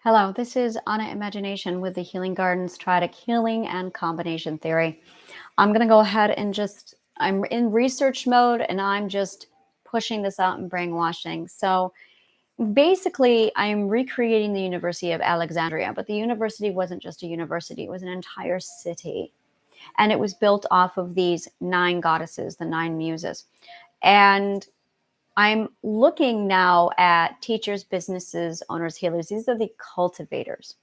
Hello, this is Anna Imagination with the Healing Gardens Triadic Healing and Combination Theory. I'm going to go ahead and I'm in research mode and I'm just pushing this out and brainwashing. So basically, I'm recreating the University of Alexandria, but the university wasn't just a university, it was an entire city. And it was built off of these 9 goddesses, the 9 muses. And I'm looking now at teachers, businesses, owners, healers. These are the cultivators.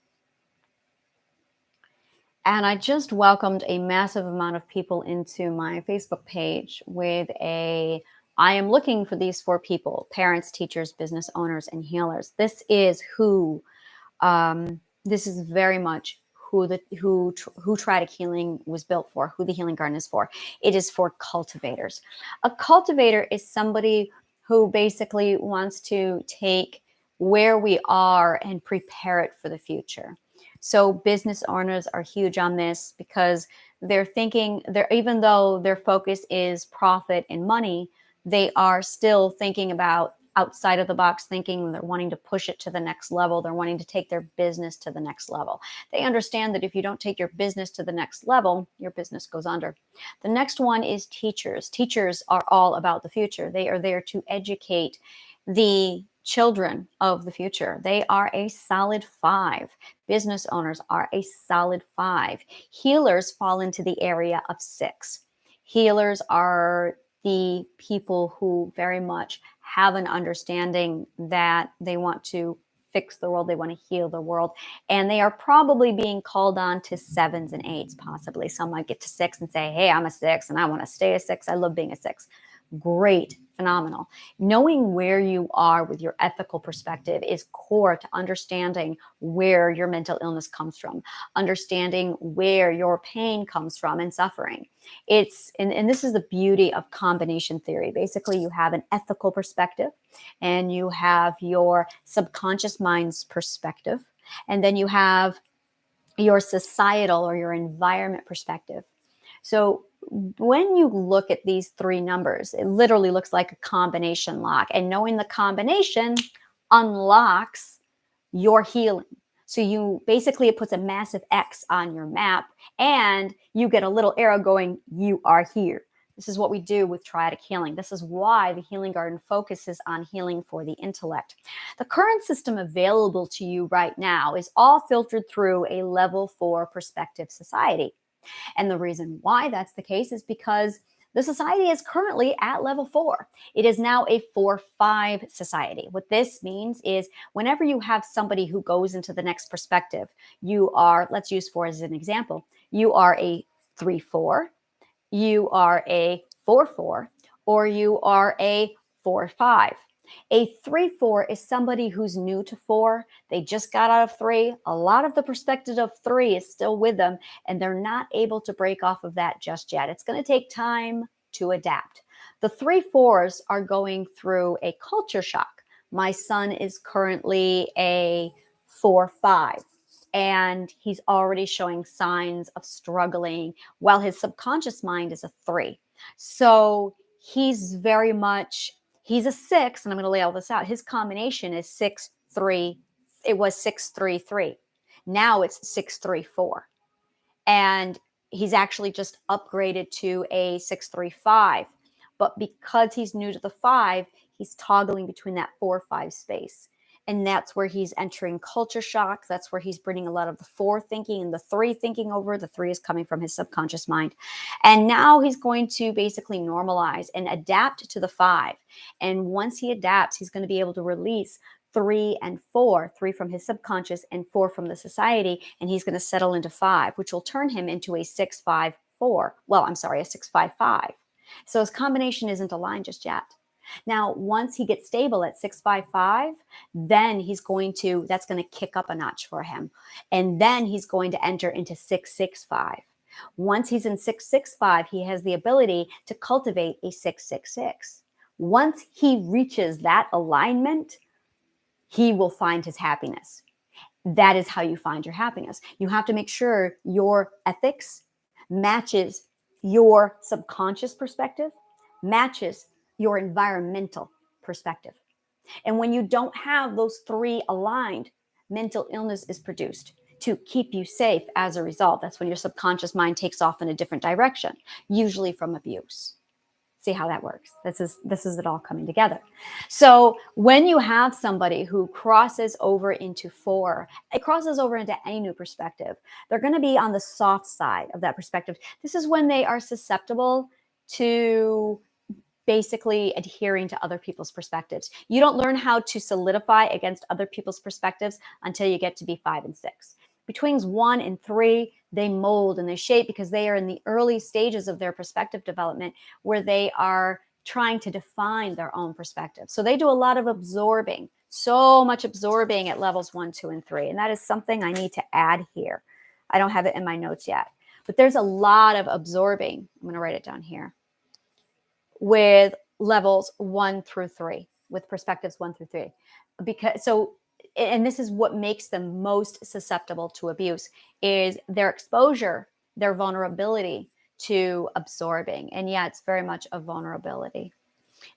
And I just welcomed a massive amount of people into my Facebook page with I am looking for these 4 people: parents, teachers, business owners, and healers. This is this is very much who Triadic Healing was built for, who the Healing Garden is for. It is for cultivators. A cultivator is somebody who basically wants to take where we are and prepare it for the future. So business owners are huge on this because even though their focus is profit and money, they are still thinking about outside of the box thinking. They're wanting to push it to the next level. They're wanting to take their business to the next level. They understand that if you don't take your business to the next level, your business goes under. The next one is teachers. Teachers are all about the future. They are there to educate the children of the future. They are a solid 5. Business owners are a solid 5. Healers fall into the area of 6. Healers are the people who very much have an understanding that they want to fix the world, they want to heal the world, and they are probably being called on to 7s and 8s, possibly. Some might get to 6 and say, hey, I'm a 6 and I want to stay a 6. I love being a 6. Great, phenomenal. Knowing where you are with your ethical perspective is core to understanding where your mental illness comes from, understanding where your pain comes from and suffering. And this is the beauty of combination theory. Basically, you have an ethical perspective and you have your subconscious mind's perspective, and then you have your societal or your environment perspective. So when you look at these 3 numbers, it literally looks like a combination lock. And knowing the combination unlocks your healing. So it puts a massive X on your map and you get a little arrow going, you are here. This is what we do with Triadic Healing. This is why the Healing Garden focuses on healing for the intellect. The current system available to you right now is all filtered through a level 4 perspective society. And the reason why that's the case is because the society is currently at level 4. It is now a 4-5 society. What this means is whenever you have somebody who goes into the next perspective, let's use 4 as an example, you are a 3-4, you are a 4-4, or you are a 4-5. A 3-4 is somebody who's new to 4. They just got out of 3. A lot of the perspective of 3 is still with them, and they're not able to break off of that just yet. It's going to take time to adapt. The 3-4s are going through a culture shock. My son is currently a 4-5. And he's already showing signs of struggling while his subconscious mind is a 3. So he's a 6, and I'm going to lay all this out. His combination is 6-3. It was 6-3-3. Now it's 6-3-4. And he's actually just upgraded to a 6-3-5. But because he's new to the 5, he's toggling between that 4-5 space. And that's where he's entering culture shock. That's where he's bringing a lot of the 4 thinking and the 3 thinking over. The 3 is coming from his subconscious mind. And now he's going to basically normalize and adapt to the 5. And once he adapts, he's going to be able to release 3 and 4, 3 from his subconscious and 4 from the society. And he's going to settle into 5, which will turn him into a 6-5-4. Well, I'm sorry, a 6-5-5. So his combination isn't aligned just yet. Now, once he gets stable at 6-5-5, then that's going to kick up a notch for him. And then he's going to enter into 6-6-5. Once he's in 6-6-5, he has the ability to cultivate a 6-6-6. Once he reaches that alignment, he will find his happiness. That is how you find your happiness. You have to make sure your ethics matches your subconscious perspective, matches your environmental perspective. And when you don't have those 3 aligned, mental illness is produced to keep you safe as a result. That's when your subconscious mind takes off in a different direction, usually from abuse. See how that works. This is it all coming together. So when you have somebody who crosses over into 4, it crosses over into any new perspective. They're going to be on the soft side of that perspective. This is when they are susceptible to basically adhering to other people's perspectives. You don't learn how to solidify against other people's perspectives until you get to be 5 and 6. Between 1 and 3, they mold and they shape because they are in the early stages of their perspective development where they are trying to define their own perspective. So they do a lot of absorbing, so much absorbing at levels 1, 2, and 3. And that is something I need to add here. I don't have it in my notes yet, but there's a lot of absorbing. I'm going to write it down here with levels 1 through 3, with perspectives 1 through 3. And this is what makes them most susceptible to abuse, is their exposure, their vulnerability to absorbing. And yeah, it's very much a vulnerability.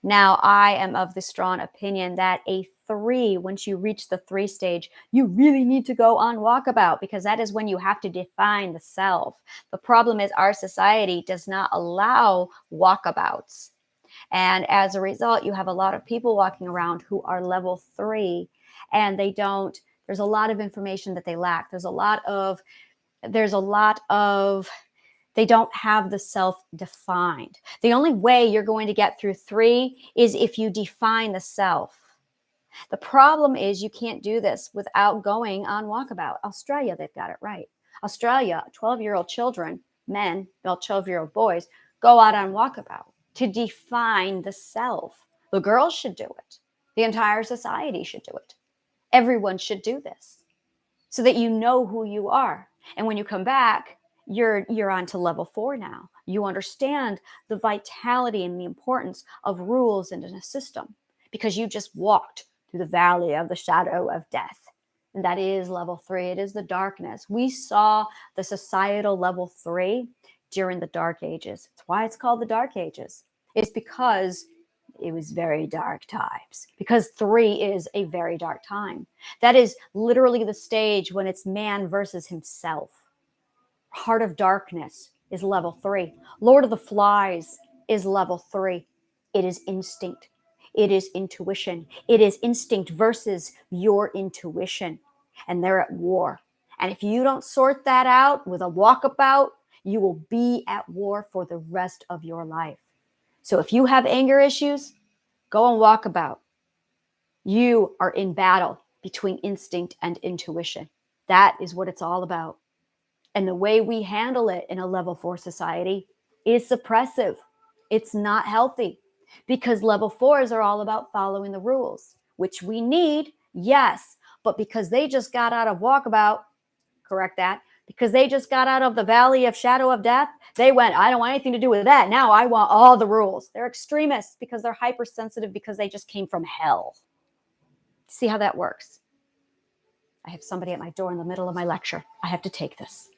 Now, I am of the strong opinion that a 3, once you reach the 3 stage, you really need to go on walkabout, because that is when you have to define the self. The problem is our society does not allow walkabouts. And as a result, you have a lot of people walking around who are level 3, and there's a lot of information that they lack. There's a lot of, they don't have the self defined. The only way you're going to get through 3 is if you define the self. The problem is you can't do this without going on walkabout. Australia, they've got it right. Australia, 12-year-old children, men, 12-year-old boys, go out on walkabout to define the self. The girls should do it. The entire society should do it. Everyone should do this so that you know who you are. And when you come back, you're on to level 4 now. You understand the vitality and the importance of rules and in a system, because you just walked through the valley of the shadow of death. And that is level 3. It is the darkness. We saw the societal level 3 during the Dark Ages. That's why it's called the Dark Ages. It's because it was very dark times, because 3 is a very dark time. That is literally the stage when it's man versus himself. Heart of Darkness is level 3. Lord of the Flies is level 3. It is instinct. It is intuition. It is instinct versus your intuition. And they're at war. And if you don't sort that out with a walkabout, you will be at war for the rest of your life. So if you have anger issues, go and walkabout. You are in battle between instinct and intuition. That is what it's all about. And the way we handle it in a level 4 society is suppressive. It's not healthy, because level 4s are all about following the rules, which we need, yes. But because they just got out of walkabout, correct that, because they just got out of the valley of shadow of death, they went, I don't want anything to do with that. Now I want all the rules. They're extremists because they're hypersensitive, because they just came from hell. See how that works? I have somebody at my door in the middle of my lecture. I have to take this.